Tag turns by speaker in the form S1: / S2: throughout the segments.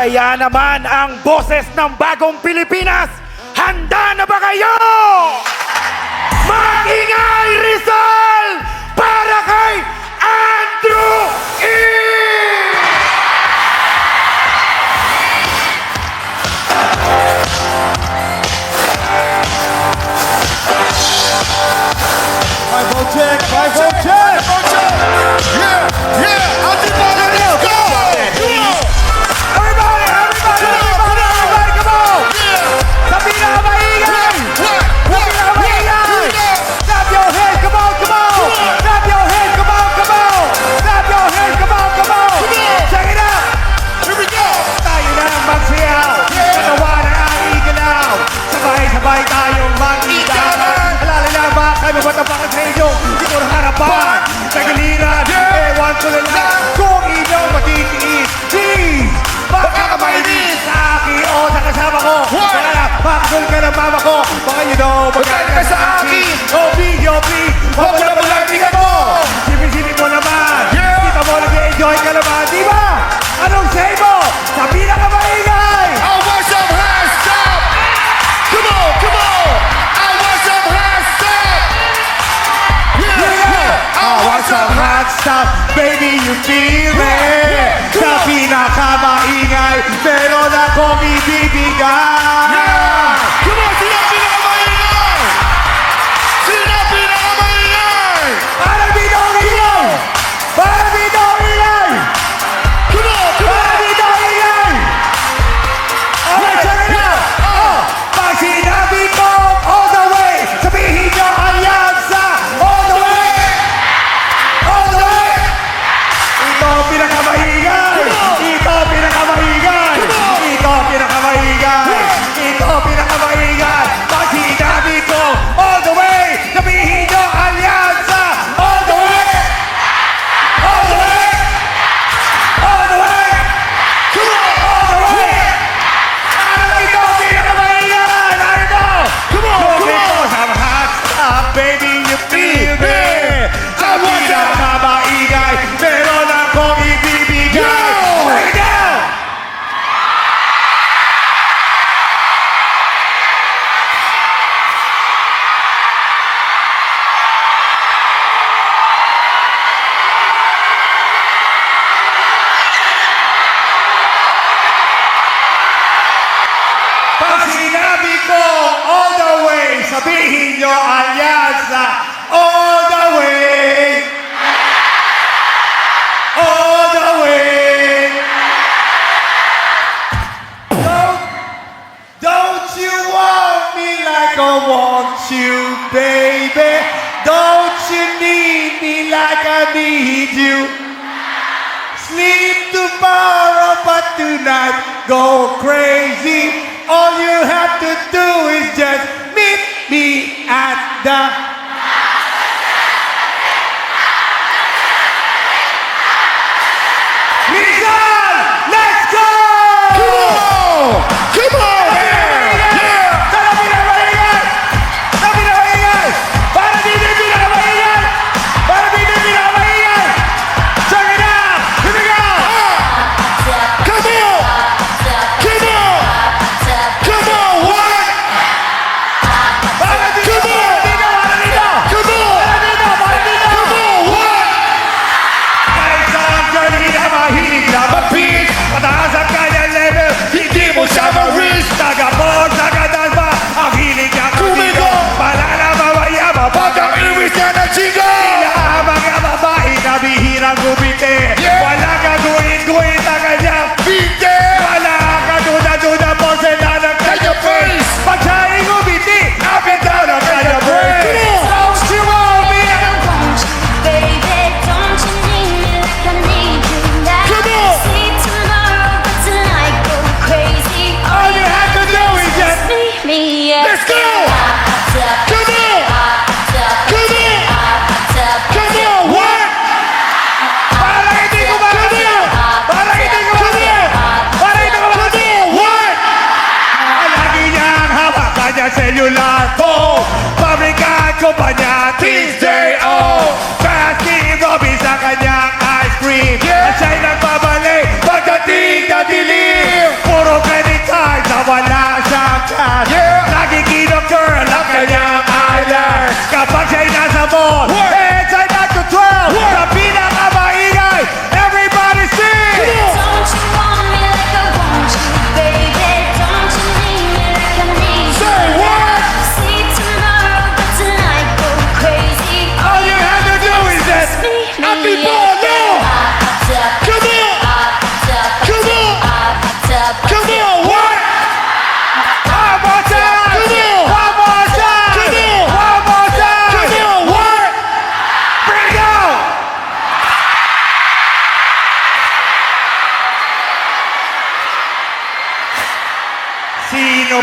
S1: Kaya naman ang boses ng bagong Pilipinas, handa na ba kayo? Maingay Rizal para kay Andrew E!
S2: Five-o check, five-o check!
S3: Yeah, yeah, everybody, let's go!
S1: Everybody, come on! Sa pinakamaingay! Sa pinakamaingay! Snap your head, come on! Snap your head, come on! Snap your head, come on! Check it out!
S3: Here we go!
S1: Tayo na magsiyaw! Katawanan ang igalaw! Sabay-sabay tayong mag-igawan! Alala na ba kayo matapakan sa inyo? Hindi ko harapan! Sa giliran! Ewan ko na lang kung inyong matitiis! Please! Baka mainis sa akin o sa kasama ko! Kaya makakul ka ng mama ko! Baka you know, magkano ka sa akin! Obi! Wala mo lang tingnan mo! Sipin-sipin mo naman! Kita mo nag-enjoy ka naman, di ba? Anong say mo? Sa pinakamaingay!
S3: I want some hands up! Come on! I want some hands up! Yeah!
S1: I want some hot stuff, baby, you feel it. Sa pinakamaingay, meron akong ibibigay.
S3: Come on, sino pinakamaingay? Sino pinakamaingay?
S1: Para bitong ingay! Para bitong ingay!
S3: Come on!
S1: Para bitong ingay! Okay, check it out! Pag sinabi ko, all the way, sabihin nyo alyansa, all the way! All the way! Ito ang pinakamaingay! Ito ang pinakamaingay! Ito ang pinakamaingay! Ito ang pinakamaingay! Pag sinabi ko, all the way, sabihin nyo alyansa, all the way! All the way! All the way!
S3: Come on!
S1: All the way! Ito ang pinakamaingay! Narito!
S3: Come on!
S1: Ito sa hot stuff, baby, you feel me! Sa pinakamaingay, meron akong ibibigay!
S3: Yo!
S1: Break it down! Pag sinabi ko all the way, sabihin nyo alyansa, all the way! All the way! Don't you want me like I want you, baby? Don't you need me like I need you? Sleep tomorrow, but tonight go crazy. All you have to do is just meet me at the... Rizal! Let's go!
S3: Come on! Yeah!
S1: Para pinakamaingay! Sa pinakamaingay! Para dito yung pinakamaingay! Para dito yung pinakamaingay! Check it out! Here we go!
S3: Come on! Come on! Come on! What?
S1: Para dito!
S3: Come on!
S1: Para dito!
S3: Come on!
S1: Para dito! Para dito!
S3: Come on! What?
S1: Kahit saan ka hindi na mahilig na mag-beat, pataas ang kanyang level, hindi mo siya ma-reach. Tagapog, tagadal ba, ang hilig niya
S3: Kumigo!
S1: Palala, mamaya,
S3: Pag ang iwis na ng chigo!
S1: Sila ang mga babae na bihirang gumiti.
S3: Yeah!
S1: Wala kaguin-guin na kanyang
S3: Binte!
S1: wala kaduda-duda porcela ng
S3: Kanya
S1: kanyang
S3: face!
S1: Pag siya'y gumiti, up and down ang kanyang brain. Don't you want me?
S4: Baby, don't you need me like I need you now?
S3: Come on!
S4: Sleep tomorrow, but tonight go crazy.
S1: All you have to do is just
S4: meet me at
S3: Let's go! Come on! Come on! Come on! What?
S1: para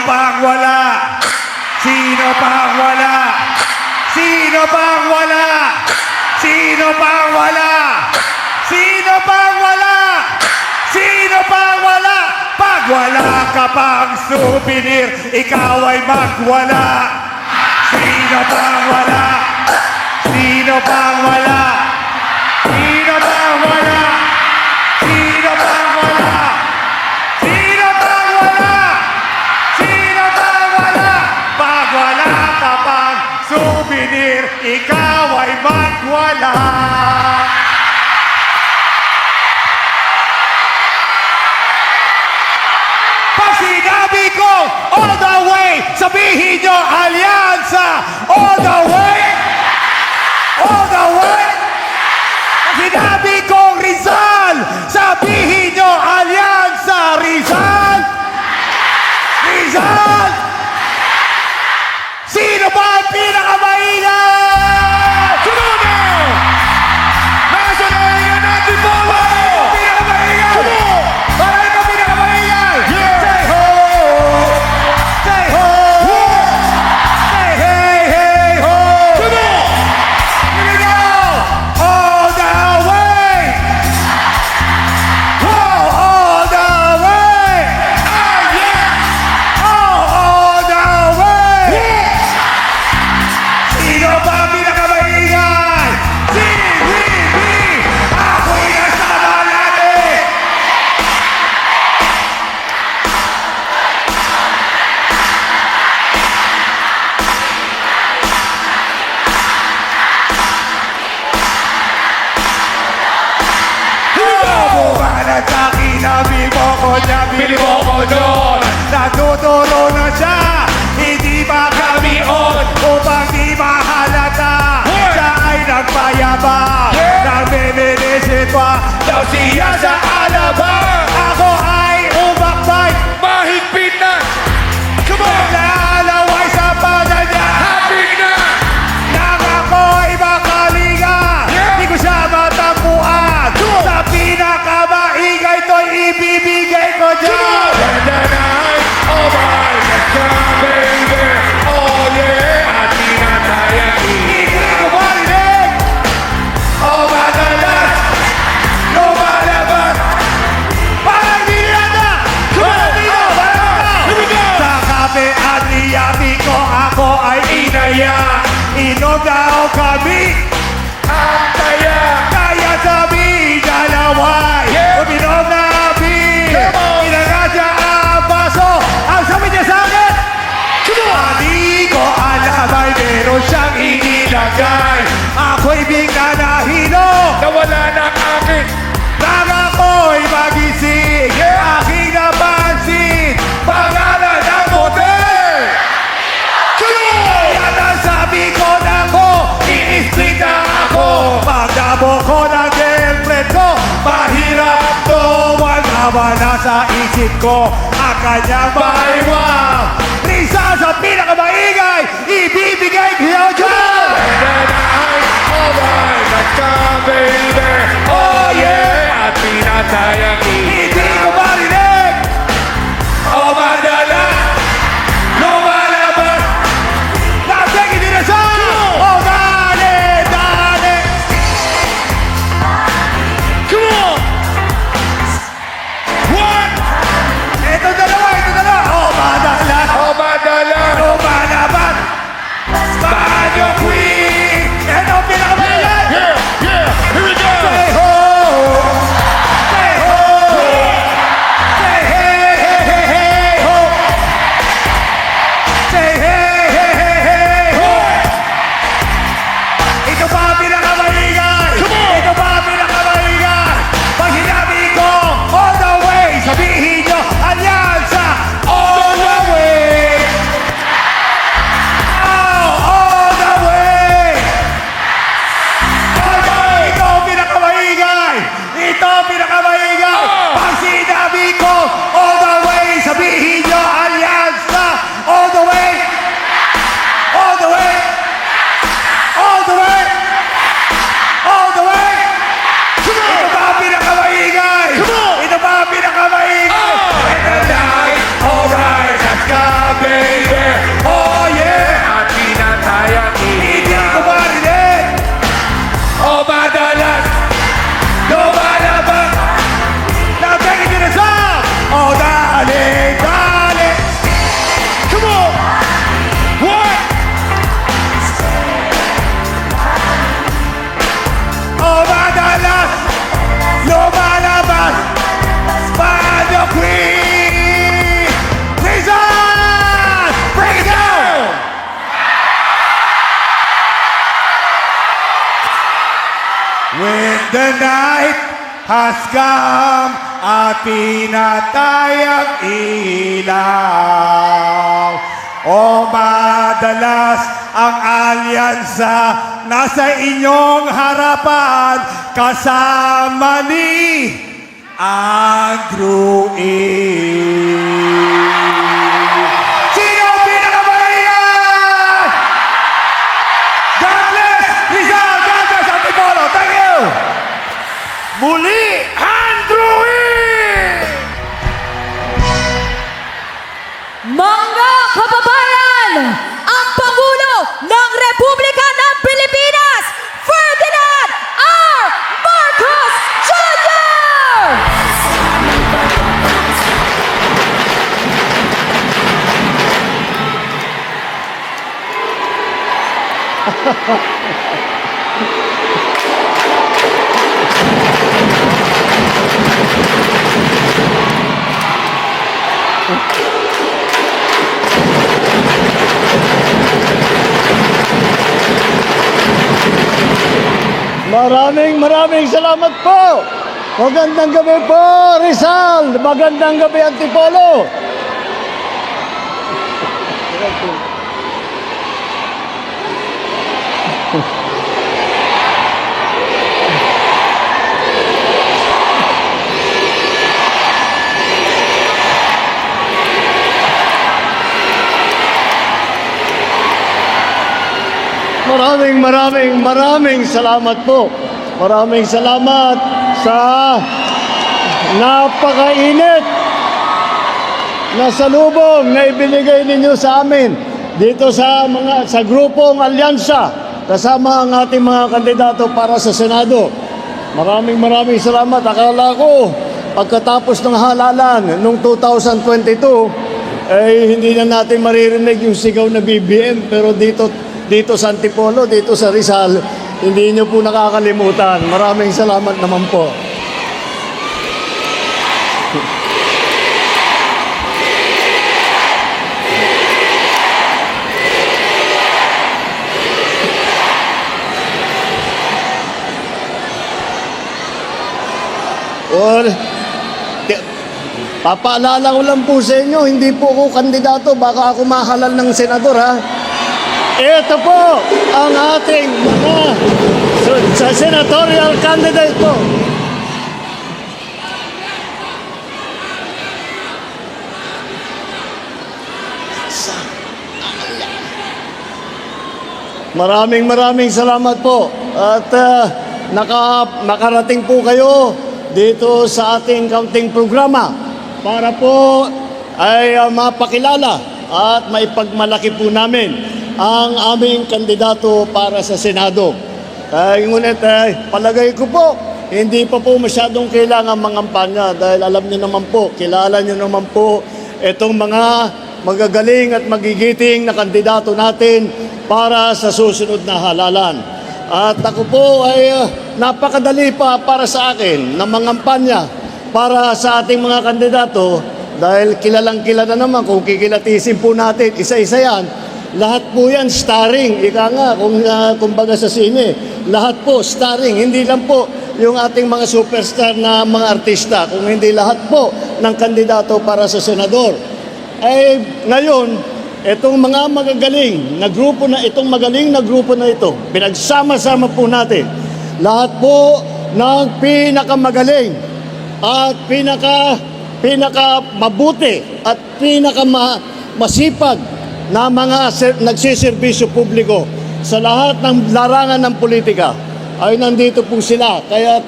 S1: pang wala? Sino pang wala? Sino pang wala? Sino pang wala? Sino pang wala? Sino pang wala? Pag wala ka pang souvenir, ikaw ay magwala. Sino pang wala? Sino pang wala? Sino pang wala? Sino pang wala? Sino pang wala? Sino pang wala? Pag wala ka pang souvenir, ikaw ay magwala. Pag sinabi ko, all the way, sabihin nyo, alyansa, all the way, all the way. Pag sinabi ko, Rizal, sabihin nyo, alyansa, Rizal, Rizal. Sino ba ang pinakamaingat?
S3: Sunod na! Nasa na ingay natin polo!
S1: Pinakamaingat!
S3: Come on!
S1: Para ikaw pinakamaingat!
S3: Yeah!
S1: Say ho! Say ho! Say hey, hey, ho!
S3: Come on!
S1: Here we go! All the way! Whoa, all the way!
S3: Ah, yeah!
S1: Oh, all the way!
S3: Yeah!
S1: Sino ba ang pinakamaingay? CVP! Ako'y nasama natin! Bumanat sa kinabi mo ko niya, bili mo ko doon. Natuturo na siya, hindi ba kami on? Upang di mahalata, siya ay nagpayabang. Nagmiminisit pa, daw siya sa alabang. Ako ay umakbay,
S3: Mahigpit na! Come on!
S1: naglalaway sa pagod niya.
S3: Happy na!
S1: Nang ako'y makalinga, di ko siya matampuan. Sa pinakamaingay to'y ibibigay ko dyan.
S3: And the night, oh my, let's go, baby! Oh yeah! At di na tayo
S1: Hindi ko marinig.
S3: Oh, madalas!
S1: Lumalabas. Parang di nila. Parang di na.
S3: Here we go!
S1: Sa kape Adriatico ako ay inaya. Inom daw kami.
S3: Ang taya!
S1: Kaya sabi dalaway.
S3: Yeah.
S1: Uminom na beer.
S3: Come on.
S1: Inaga siya ang baso. Ang sabi niya sa akin. Di ko alam ay meron siyang inilagay. Ako'y bigla nahilo.
S3: Nawala ng akin!
S1: Nang ako'y magising, aking napansin, pangalan ng motel! Yan ang sabi ko na ko, i-split na ako. Pagdabo ko ng girlfriend ko, mahirap to. Wala sa isip ko, ang kanyang maiwang. Risa sa pinakamaingay, ibibigay ko dyan!
S3: And the night, oh my, let's go, baby! Oh yeah! At di na tayo
S1: Hindi ko marinig! O madala! Lumalabas! Nasaan hindi na siya! O dali! Dali!
S3: Come on! One!
S1: Ito dalawa! Ito dalawa! O madala!
S3: Oh, madala!
S1: Lumalabas! Banyo Queen! Ito ang pinakamayan!
S3: Yeah! Yeah! Here we go!
S1: Say ho! Say ho! When the night has come at pinatay ang ilaw. O madalas ang alyansa nasa inyong harapan kasama ni Andrew E. Sino ang pinakamalayan? God bless Rizal! God bless Antipolo! Thank you!
S3: Muli, Andrew E!
S5: Mga kababayan, ang Pangulo ng Republika ng Pilipinas, Ferdinand R. Marcos Jr.
S2: Maraming salamat po. Magandang gabi po, Rizal. Magandang gabi, Antipolo. Maraming salamat po. Maraming salamat sa napakainit na salubong na ibinigay ninyo sa amin dito sa grupong alyansa kasama ang ating mga kandidato para sa Senado. Maraming salamat. Akala ko pagkatapos ng halalan noong 2022 hindi na natin maririnig yung sigaw na BBM, pero dito sa Antipolo, dito sa Rizal, hindi nyo po nakakalimutan. Maraming salamat naman po. Papaalala ko lang po sa inyo, hindi po ako kandidato, baka ako mahalal ng senador, ha? Ito po ang ating mga sa senatorial candidate po. Maraming salamat po. At nakarating po kayo dito sa ating counting programa para po ay mapakilala at maipagmalaki po namin ang aming kandidato para sa Senado. Ngunit palagay ko po, hindi pa po masyadong kailangan mangampanya dahil alam niyo naman po, kilala niyo naman po itong mga magagaling at magigiting na kandidato natin para sa susunod na halalan. At ako po ay napakadali pa para sa akin na mangampanya para sa ating mga kandidato dahil kilalang-kilala naman kung kikilatisin po natin isa-isa yan. Lahat po yan starring, ika nga, kumbaga sa sine. Lahat po starring, hindi lang po yung ating mga superstar na mga artista, kung hindi lahat po ng kandidato para sa senador. Ngayon, itong mga magagaling na grupo na ito, pinagsama-sama po natin. Lahat po ng pinakamagaling at pinakamabuti at pinakamasipag na mga nagsiservisyo publiko sa lahat ng larangan ng politika ay nandito po sila. Kaya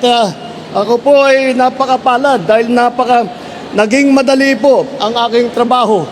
S2: ako po ay napakapalad dahil naging madali po ang aking trabaho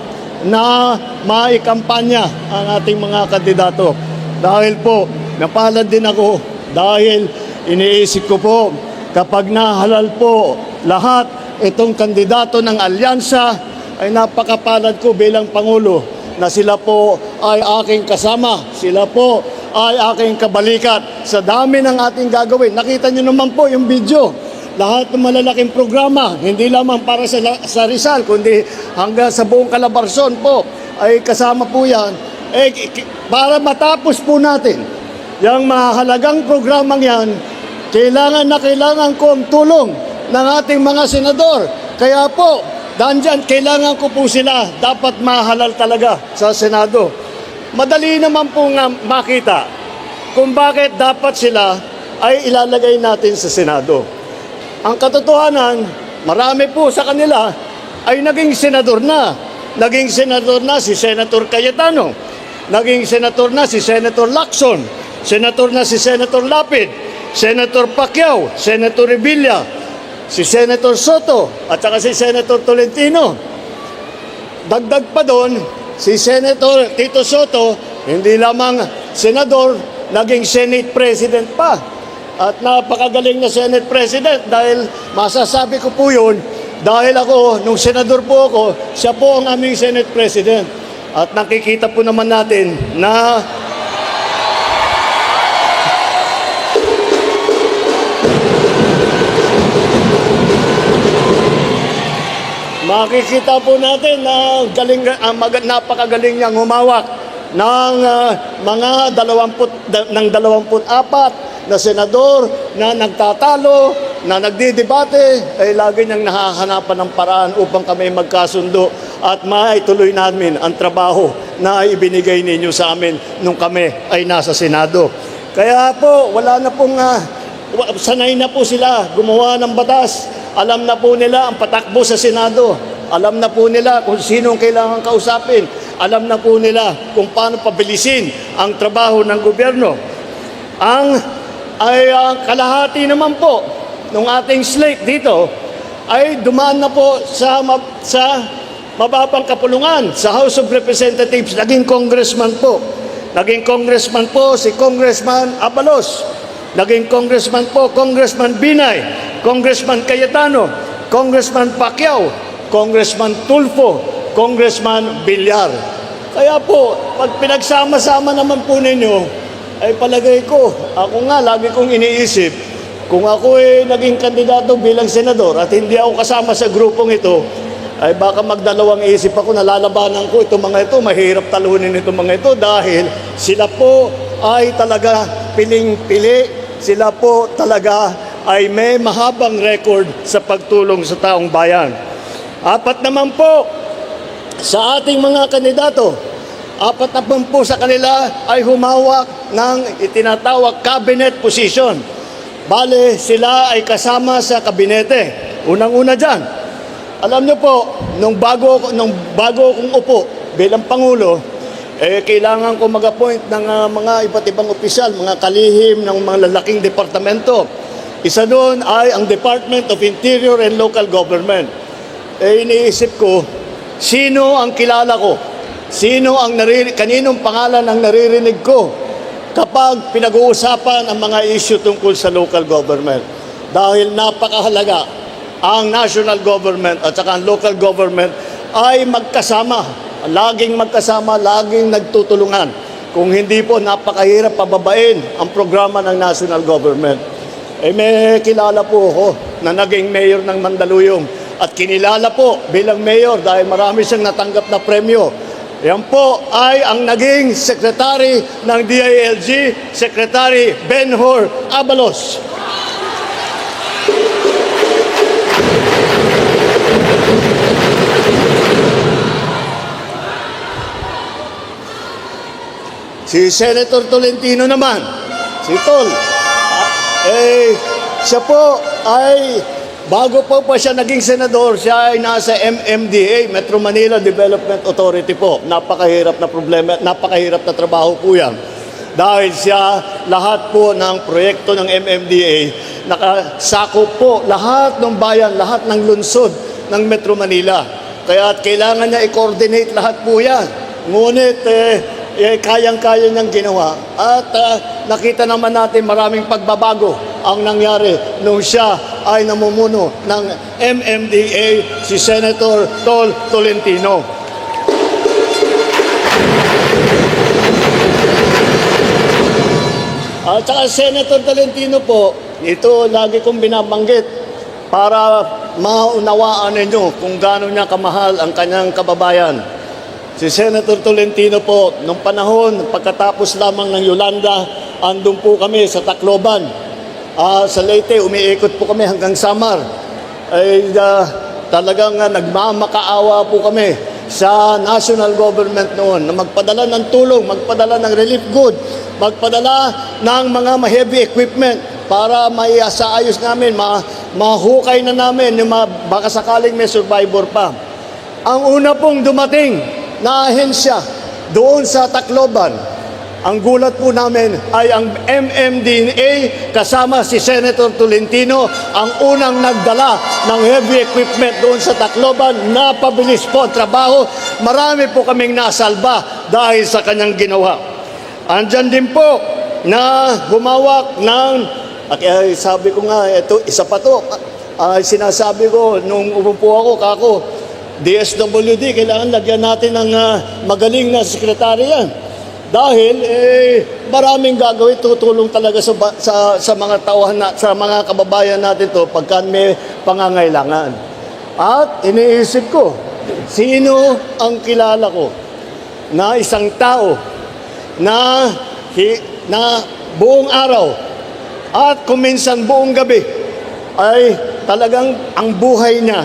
S2: na maikampanya ang ating mga kandidato. Dahil po, napalad din ako dahil iniisip ko po kapag nahalal po lahat itong kandidato ng alyansa ay napakapalad ko bilang Pangulo na sila po ay aking kasama, sila po ay aking kabalikat sa dami ng ating gagawin. Nakita nyo naman po yung video. Lahat ng malalaking programa, hindi lamang para sa Rizal, kundi hanggang sa buong Calabarzon po, ay kasama po yan. Para matapos po natin yung mahalagang programang yan, kailangan ko ang tulong ng ating mga senador. Kaya po, dandyan, kailangan ko po sila dapat mahalal talaga sa Senado. Madali naman po nga makita kung bakit dapat sila ay ilalagay natin sa Senado. Ang katotohanan, marami po sa kanila ay naging senador na. Naging senador na si Senator Cayetano. Naging senator na si Senator Lacson. Senator na si Senator Lapid. Senator Pacquiao. Senator Revilla. Si Senator Soto. At saka si Senator Tolentino. Dagdag pa doon, si Senator Tito Soto, hindi lamang senador, naging Senate President pa. At napakagaling na Senate President dahil masasabi ko po yun, dahil ako, nung senador po ako, siya po ang aming Senate President. At nakikita po naman natin na makikita po natin na napakagaling niyang humawak ng mga 24 na senador na nagtatalo, na nagdidebate, ay lagi niyang nakahanapan ng paraan upang kami magkasundo at maituloy namin ang trabaho na ibinigay ninyo sa amin nung kami ay nasa Senado. Kaya po, wala na pong sanay na po sila gumawa ng batas. Alam na po nila ang patakbo sa Senado. Alam na po nila kung sino ang kailangan kausapin. Alam na po nila kung paano pabilisin ang trabaho ng gobyerno. Ang kalahati naman po ng ating slate dito ay dumaan na po sa mababang kapulungan sa House of Representatives. Naging congressman po. Naging congressman po si Congressman Abalos. Naging congressman po, Congressman Binay, Congressman Cayetano, Congressman Pacquiao, Congressman Tulfo, Congressman Villar. Kaya po, pag pinagsama-sama naman po ninyo, ay palagay ko, ako nga, lagi kong iniisip, kung ako naging kandidato bilang senador at hindi ako kasama sa grupong ito, ay baka magdalawang isip ako, nalalabanan ko itong mga ito, mahirap talunin itong mga ito dahil sila po ay talaga piling-pili. Sila po talaga ay may mahabang record sa pagtulong sa taong bayan. Apat naman po sa ating mga kandidato, apat naman po sa kanila ay humawak ng itinatawag cabinet position. Bale, sila ay kasama sa kabinete. Unang-una dyan, alam niyo po, nung bago akong upo bilang Pangulo, kailangan ko mag-appoint ng mga iba't ibang opisyal, mga kalihim ng mga lalaking departamento. Isa doon ay ang Department of Interior and Local Government. Iniisip ko, sino ang kilala ko? Kaninong pangalan ang naririnig ko kapag pinag-uusapan ang mga issue tungkol sa local government? Dahil napakahalaga ang national government at saka ang local government ay magkasama. Laging magkasama, laging nagtutulungan. Kung hindi po, napakahirap pababain ang programa ng national government. May kilala po ako na naging mayor ng Mandaluyong at kinilala po bilang mayor dahil marami siyang natanggap na premyo. Yan po ay ang naging secretary ng DILG, Secretary Benhur Abalos. Si Senator Tolentino naman, si Tol, siya po ay, bago pa siya naging senador, siya ay nasa MMDA, Metro Manila Development Authority po. Napakahirap na problema, napakahirap na trabaho po yan. Dahil siya, lahat po ng proyekto ng MMDA, nakasakop po lahat ng bayan, lahat ng lungsod ng Metro Manila. Kaya kailangan niya i-coordinate lahat po yan. Ngunit, kayang-kaya niyang ginawa. At nakita naman natin maraming pagbabago ang nangyari nung siya ay namumuno ng MMDA, si Senator Tol Tolentino. At saka Senator Tolentino po, ito lagi kong binabanggit para maunawaan ninyo kung gaano niya kamahal ang kanyang kababayan. Si Senator Tolentino po, nung panahon, pagkatapos lamang ng Yolanda, andun po kami sa Tacloban. Sa Leyte, umiikot po kami hanggang Samar. Ay talagang nagmamakaawa po kami sa national government noon na magpadala ng tulong, magpadala ng relief good, magpadala ng mga heavy equipment para maisaayos namin, mahukay na namin yung baka sakaling may survivor pa. Ang una pong dumating na ahensya doon sa Tacloban, ang gulat po namin ay ang MMDA kasama si Senator Tolentino ang unang nagdala ng heavy equipment doon sa Tacloban. Napabilis po ang trabaho. Marami po kaming nasalba dahil sa kanyang ginawa. Andyan din po na humawak ng, sabi ko nga, ito, isa pa to. Sinasabi ko, nung umupo ako, DSWD, kailangan lagyan natin ng magaling na sekretary yan. Dahil maraming gagawin, tutulong talaga sa mga tauhan sa mga kababayan natin to pagka may pangangailangan. At iniisip ko, sino ang kilala ko na isang tao na buong araw at kuminsan buong gabi ay talagang ang buhay niya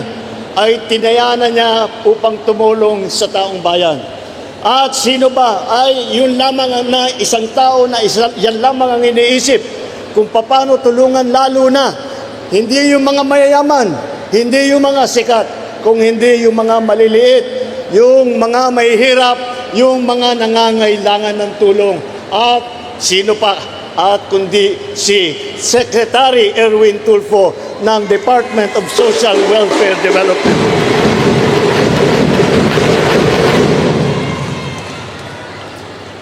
S2: ay tinayanan niya upang tumulong sa taong bayan. At sino ba ay yun lamang na isang tao na yan lamang ang iniisip kung paano tulungan, lalo na hindi yung mga mayayaman, hindi yung mga sikat, kung hindi yung mga maliliit, yung mga mahihirap, yung mga nangangailangan ng tulong. At sino pa at kundi si Secretary Erwin Tulfo ng Department of Social Welfare Development.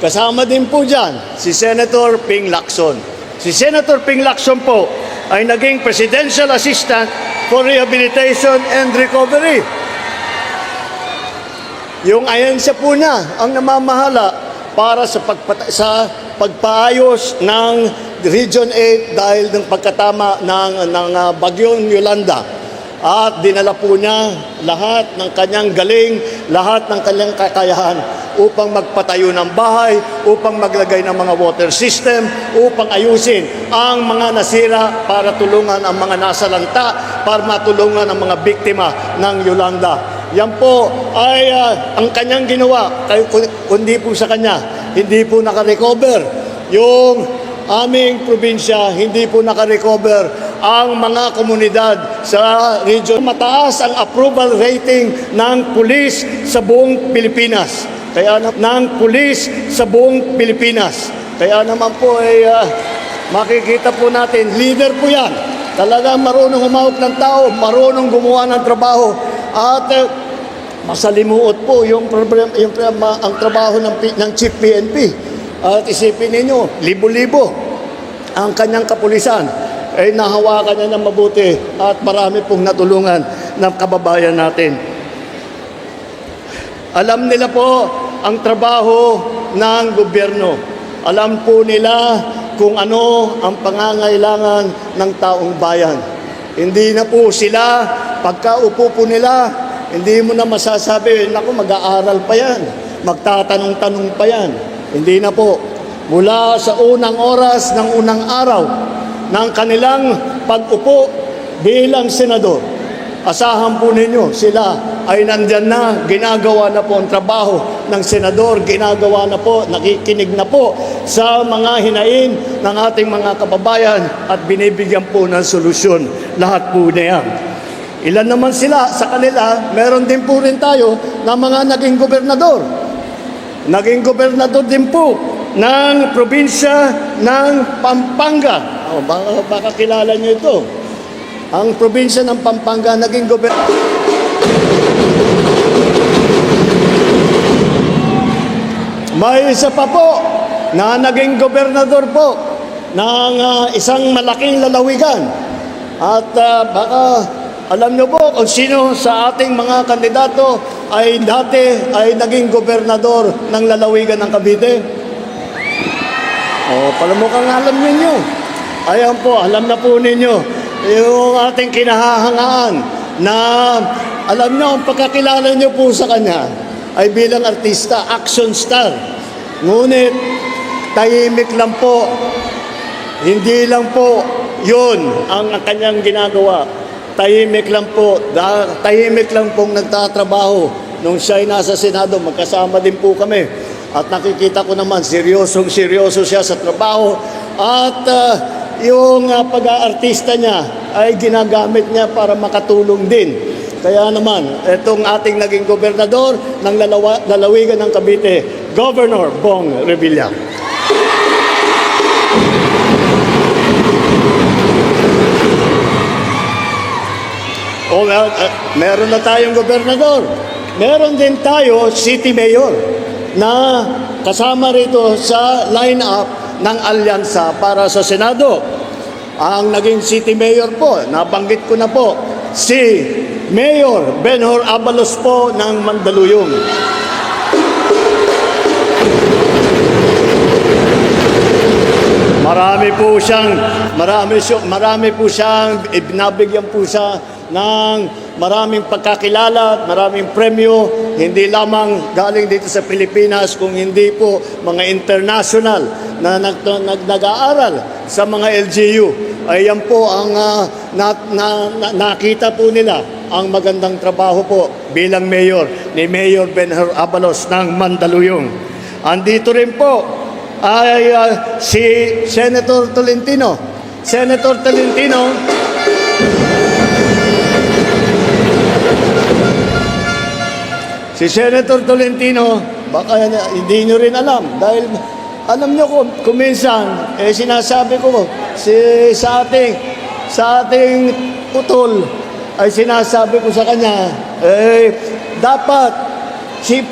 S2: Kasama din po dyan si Senator Ping Lacson. Si Senator Ping Lacson po ay naging Presidential Assistant for Rehabilitation and Recovery. Yung ahensya po na ang namamahala para sa pagpaayos ng Region 8 dahil ng pagkatama ng bagyong Yolanda. At dinala po niya lahat ng kanyang galing, lahat ng kanyang kakayahan upang magpatayo ng bahay, upang maglagay ng mga water system, upang ayusin ang mga nasira para tulungan ang mga nasalanta, para matulungan ang mga biktima ng Yolanda. Yan po ay ang kanyang ginawa, kundi po sa kanya, hindi po nakarecover yung aming probinsya, hindi po nakarecover ang mga komunidad sa region. Mataas ang approval rating ng pulis sa buong Pilipinas. Ng pulis sa buong Pilipinas. Kaya naman po ay makikita po natin, leader po yan. Talagang marunong humawak ng tao, marunong gumawa ng trabaho. At masalimuot po yung ang trabaho ng Chief PNP. At isipin ninyo, libo-libo ang kanyang kapulisan. Nahawakan niya ng mabuti at marami pong natulungan ng kababayan natin. Alam nila po ang trabaho ng gobyerno. Alam po nila kung ano ang pangangailangan ng taong bayan. Hindi na po sila, pagkaupo po nila, hindi mo na masasabi, naku, mag-aaral pa yan, magtatanong-tanong pa yan. Hindi na po. Mula sa unang oras ng unang araw ng kanilang pag-upo bilang senador, asahan po ninyo, sila ay nandyan na, ginagawa na po ang trabaho ng senador, ginagawa na po, nakikinig na po sa mga hinain ng ating mga kababayan at binibigyan po ng solusyon lahat po na yan. Ilan naman sila sa kanila, meron din po rin tayo na mga naging gobernador. Naging gobernador din po ng probinsya ng Pampanga. Baka kilala nyo ito. Ang probinsya ng Pampanga naging gobernador. May isa pa po na naging gobernador po ng isang malaking lalawigan. At baka alam nyo po kung sino sa ating mga kandidato ay dati ay naging gobernador ng lalawigan ng Cavite. Palamukang alam ninyo. Ayan po, alam na po ninyo yung ating kinahahangaan na alam nyo, ang pagkakilala nyo po sa kanya ay bilang artista, action star. Ngunit tahimik lang po, hindi lang po yun ang kanyang ginagawa. Tahimik lang po, tahimik lang pong nagtatrabaho. Nung siya'y nasa Senado, magkasama din po kami. At nakikita ko naman, seryoso siya sa trabaho. At yung pag-aartista niya ay ginagamit niya para makatulong din. Kaya naman, itong ating naging gobernador ng lalawigan ng Cavite, Governor Bong Revilla. Meron na tayong gobernador. Meron din tayo city mayor na kasama rito sa line-up ng alyansa para sa Senado. Ang naging city mayor po, nabanggit ko na po, si Mayor Benhur Abalos po ng Mandaluyong. Marami po siyang ibinabigyan po siya ng maraming pagkakilala at maraming premyo, hindi lamang galing dito sa Pilipinas, kung hindi po mga international na nag-aaral sa mga LGU. Ay yan po ang nakita po nila ang magandang trabaho po bilang mayor ni Mayor Benhur Abalos ng Mandaluyong. Andito rin po ay si Senator Tolentino. Senator Tolentino, si Senator Tolentino, baka hindi nyo rin alam. Dahil alam nyo kung minsan, sinasabi ko, sa ating putol, ay sinasabi ko sa kanya, dapat,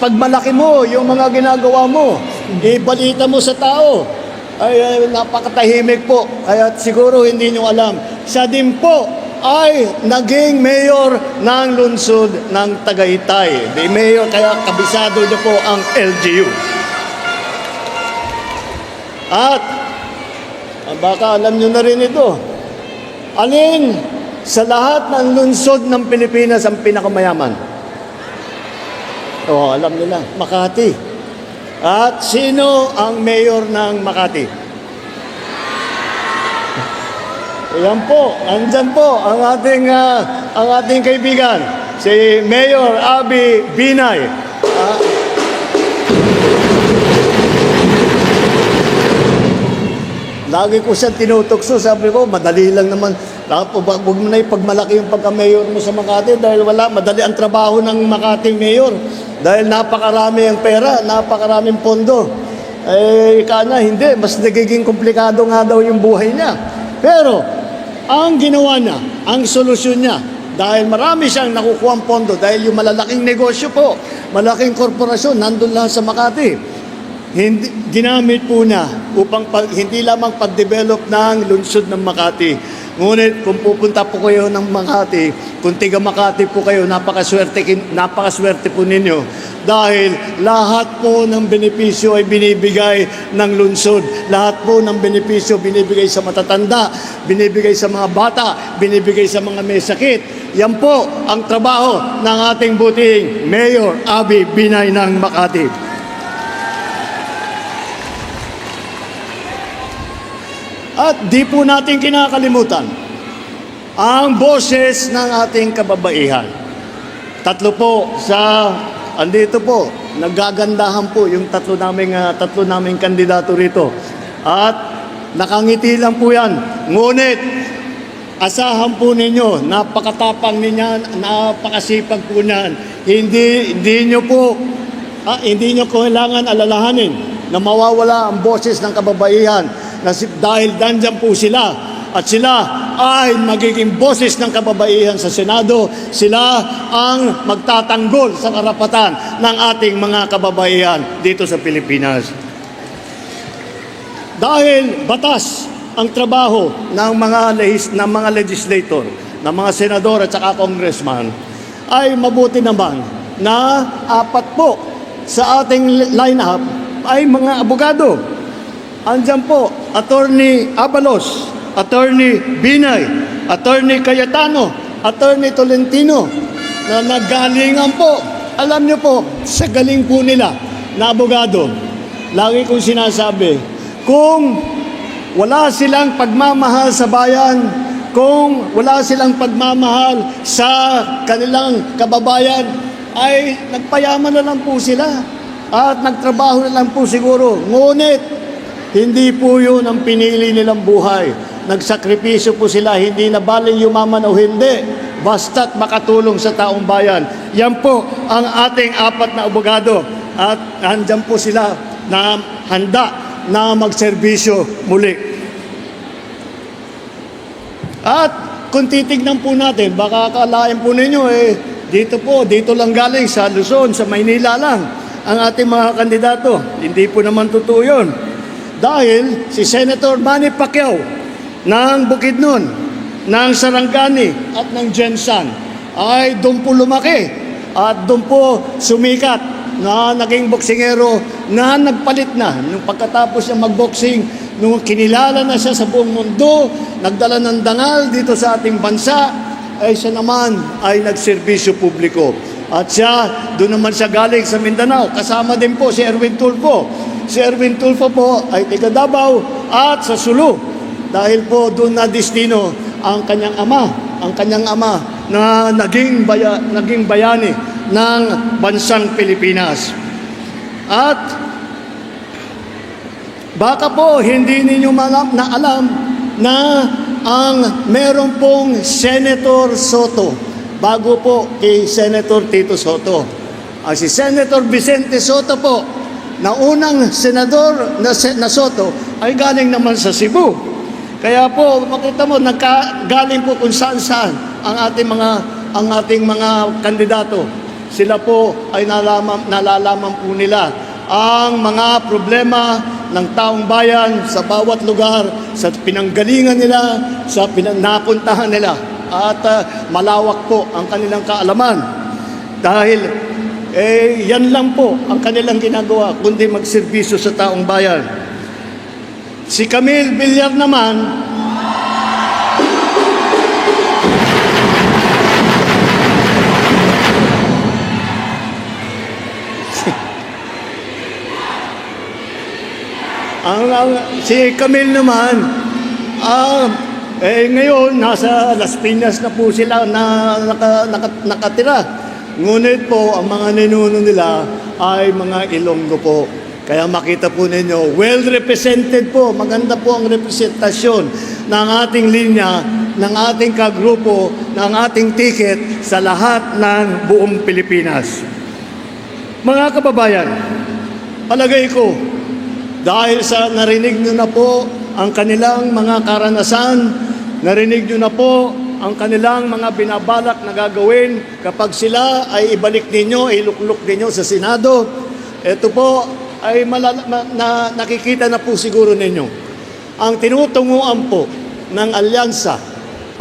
S2: pag malaki mo, yung mga ginagawa mo, ibalita mo sa tao. Ay napakatahimik po. Kaya siguro hindi nyo alam. Siya din po ay naging mayor ng lungsod ng Tagaytay. The mayor, kaya kabisado niya po ang LGU. At baka alam nyo na rin ito. Alin sa lahat ng lungsod ng Pilipinas ang pinakamayaman? Alam nila, Makati. At sino ang mayor ng Makati? Ayan po, andyan po ang ating kaibigan, si Mayor Abby Binay. Lagi ko siya tinutokso, sabi ko, madali lang naman. Huwag mo na ipagmalaki yung pagka-mayor mo sa Makati dahil madali ang trabaho ng Makati mayor. Dahil napakarami ang pera, napakaraming pondo. Hindi, mas nagiging komplikado nga daw yung buhay niya. Pero, ang ginawa niya, ang solusyon niya, dahil marami siyang nakukuha pondo, dahil yung malalaking negosyo po, malaking korporasyon, nandun lang sa Makati. Ginamit po niya upang hindi lamang pag-develop ng lungsod ng Makati. Ngunit kung pupunta po kayo ng Makati, kung tiga Makati po kayo, napakaswerte po ninyo. Dahil lahat po ng benepisyo ay binibigay ng lungsod. Lahat po ng benepisyo binibigay sa matatanda, binibigay sa mga bata, binibigay sa mga may sakit. Yan po ang trabaho ng ating butihing Mayor Abby Binay ng Makati. At di po natin kinakalimutan ang boses ng ating kababaihan. Andito po, nagagandahan po yung tatlo naming kandidato rito. At nakangiti lang po yan. Ngunit, asahan po ninyo, napakatapang ninyan, napakasipag po niyan. Hindi nyo kailangan alalahanin na mawawala ang boses ng kababaihan dahil dandyan po sila at sila ay magiging boses ng kababaihan sa Senado. Sila ang magtatanggol sa karapatan ng ating mga kababaihan dito sa Pilipinas. Dahil batas ang trabaho ng mga legislator, ng mga senador at saka congressman, ay mabuti naman na apat po sa ating line-up ay mga abogado. Andyan po, Attorney Abalos, Attorney Binay, Attorney Cayetano, Attorney Tolentino, na naggalingan po. Alam niyo po, sa galing po nila na abogado, lagi kong sinasabi, kung wala silang pagmamahal sa bayan, kung wala silang pagmamahal sa kanilang kababayan, ay nagpayaman na lang po sila at nagtrabaho na lang po siguro. Ngunit, hindi po yun ang pinili nilang buhay. Nagsakripisyo po sila, hindi na baling yumaman o hindi, basta't makatulong sa taong bayan. Yan po ang ating 4 na abogado at nandyan po sila na handa na magserbisyo muli. At kung titignan po natin, baka akalain po ninyo dito lang galing sa Luzon, sa Maynila lang ang ating mga kandidato. Hindi po naman totoo yun. Dahil si Senator Manny Pacquiao ng Bukidnon, ng Sarangani at ng Jensan ay doon po lumaki at doon po sumikat na naging boksingero na nagpalit na nung pagkatapos niya magboksing, nung kinilala na siya sa buong mundo, nagdala ng dangal dito sa ating bansa, ay siya naman ay nagserbisyo publiko. At siya, doon naman siya galing sa Mindanao. Kasama din po si Erwin Tulfo. Si Erwin Tulfo po ay taga Davao at sa Sulu. Dahil po doon na destino ang kanyang ama na naging bayani ng bansang Pilipinas. At baka po hindi ninyo alam na ang meron pong Senator Soto bago po kay Senator Tito Soto. Ang si Senator Vicente Soto po, na unang senador na Soto, ay galing naman sa Cebu. Kaya po, makita mo, galing po kung saan-saan ang ating mga kandidato. Sila po ay nalalaman po nila ang mga problema ng taong bayan sa bawat lugar, sa pinanggalingan nila, sa napuntahan nila. At malawak po ang kanilang kaalaman. Dahil yan lang po ang kanilang ginagawa, kundi magserbisyo sa taong bayan. Si Camille Villar naman, si Camille naman, ngayon nasa Las Piñas na po sila na nakatira. Ngunit po, ang mga ninuno nila ay mga Ilonggo po. Kaya makita po ninyo, well represented po, maganda po ang representasyon ng ating linya, ng ating kagrupo, ng ating ticket sa lahat ng buong Pilipinas. Mga kababayan, palagay ko, dahil sa narinig nyo na po ang kanilang mga karanasan, narinig nyo na po ang kanilang mga binabalak na gagawin kapag sila ay ibalik ninyo, ilukluk ninyo sa Senado. Ito po ay nakikita na po siguro ninyo. Ang tinutunguan po ng alyansa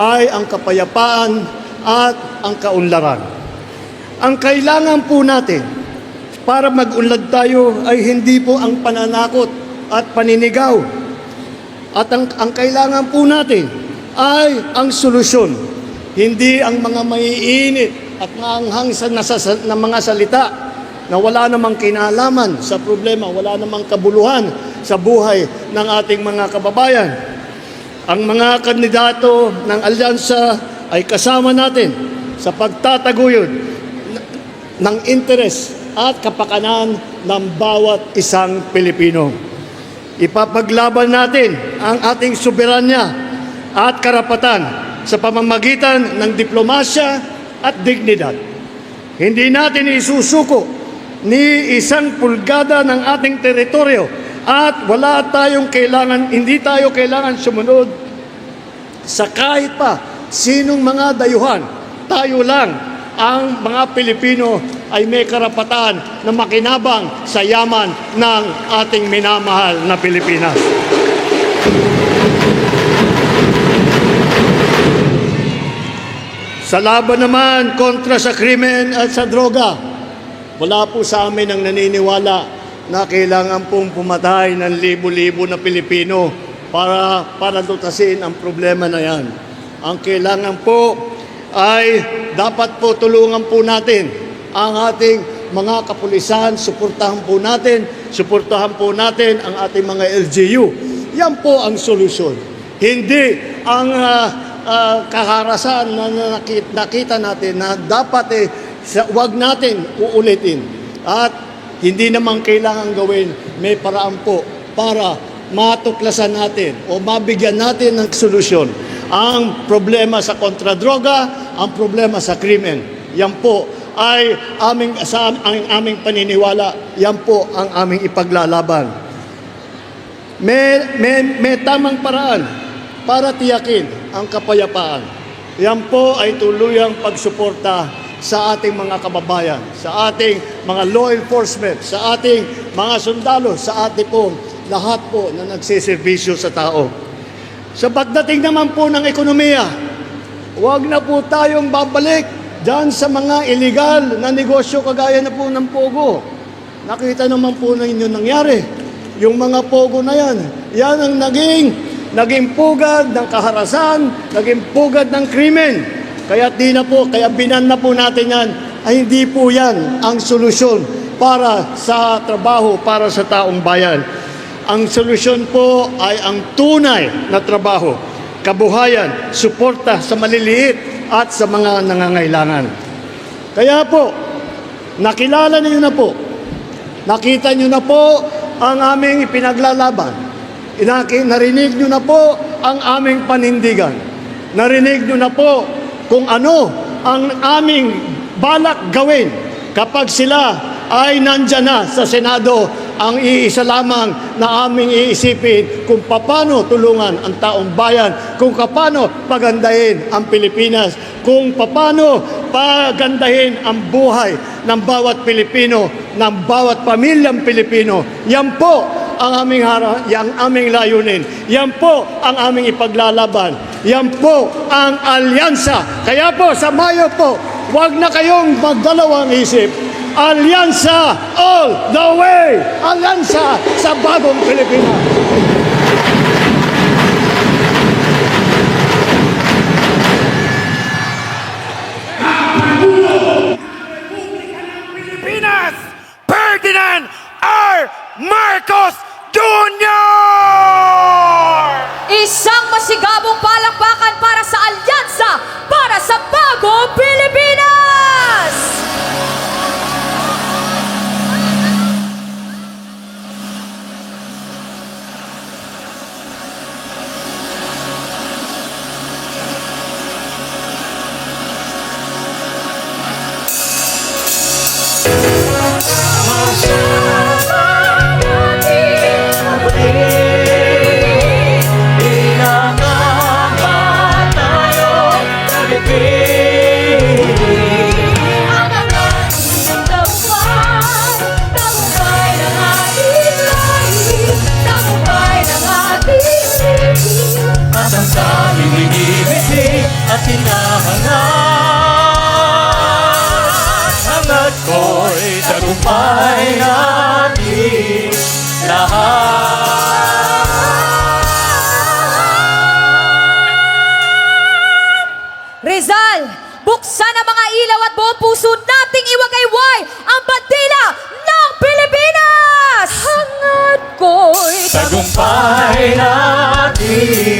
S2: ay ang kapayapaan at ang kaunlaran. Ang kailangan po natin para mag-unlad tayo ay hindi po ang pananakot at paninigaw. At ang kailangan po natin ay ang solusyon, hindi ang mga maiinit at maanghang na mga salita na wala namang kinalaman sa problema, wala namang kabuluhan sa buhay ng ating mga kababayan. Ang mga kandidato ng alyansa ay kasama natin sa pagtataguyod ng interes at kapakanan ng bawat isang Pilipino. Ipapaglaban natin ang ating soberanya at karapatan sa pamamagitan ng diplomasya at dignidad. Hindi natin isusuko ni isang pulgada ng ating teritoryo at hindi tayo kailangan sumunod sa kahit pa sinong mga dayuhan. Tayo lang ang mga Pilipino ay may karapatan na makinabang sa yaman ng ating minamahal na Pilipinas. Sa laban naman kontra sa krimen at sa droga, wala po sa amin ang naniniwala na kailangan pong pumatay ng libo-libo na Pilipino para lutasin ang problema na yan. Ang kailangan po ay dapat po tulungan po natin ang ating mga kapulisan, suportahan po natin ang ating mga LGU Yan po ang solusyon. Hindi ang kaharasan na nakita natin na dapat wag natin uulitin. At hindi naman kailangan gawin, may paraan po para matuklasan natin o mabigyan natin ng solusyon ang problema sa kontradroga, ang problema sa krimen. Yan po ay ang aming paniniwala, yan po ang aming ipaglalaban. May tamang paraan para tiyakin ang kapayapaan. Yan po ay tuluyang pagsuporta sa ating mga kababayan, sa ating mga law enforcement, sa ating mga sundalo, sa ating po lahat po na nagsiservisyo sa tao. Sa pagdating naman po ng ekonomiya, huwag na po tayong babalik dyan sa mga illegal na negosyo kagaya na po ng Pogo. Nakita naman po ninyo nangyari. Yung mga Pogo na yan ang naging pugad ng kaharasan, naging pugad ng krimen. Kaya binan na po natin yan, ay hindi po yan ang solusyon para sa trabaho, para sa taong bayan. Ang solusyon po ay ang tunay na trabaho, kabuhayan, suporta sa maliliit at sa mga nangangailangan. Kaya po, nakilala niyo na po, nakita niyo na po ang aming ipinaglalaban. Narinig niyo na po ang aming panindigan. Narinig niyo na po kung ano ang aming balak gawin kapag sila ay nandyan na sa Senado. Ang iisa lamang na aming iisipin kung paano tulungan ang taong bayan, kung paano pagandahin ang Pilipinas, kung paano pagandahin ang buhay ng bawat Pilipino, ng bawat pamilyang Pilipino. Yan po ang aming layunin. Yan po ang aming ipaglalaban. Yan po ang alyansa. Kaya po sa Mayo po, huwag na kayong magdalawang isip. Alyansa all the way! Alyansa sa bagong Pilipinas!
S3: Pilipinas, Ferdinand R. Marcos Jr.
S5: Isang masigabong palakpakan para sa alyansa para sa bagong Pilipinas!
S2: At hinahangat hangad ko'y tagumpay natin lahat.
S5: Rizal, buksan ang mga ilaw at buong puso nating iwagayway ang bandila ng Pilipinas! Hangad ko'y
S2: tagumpay natin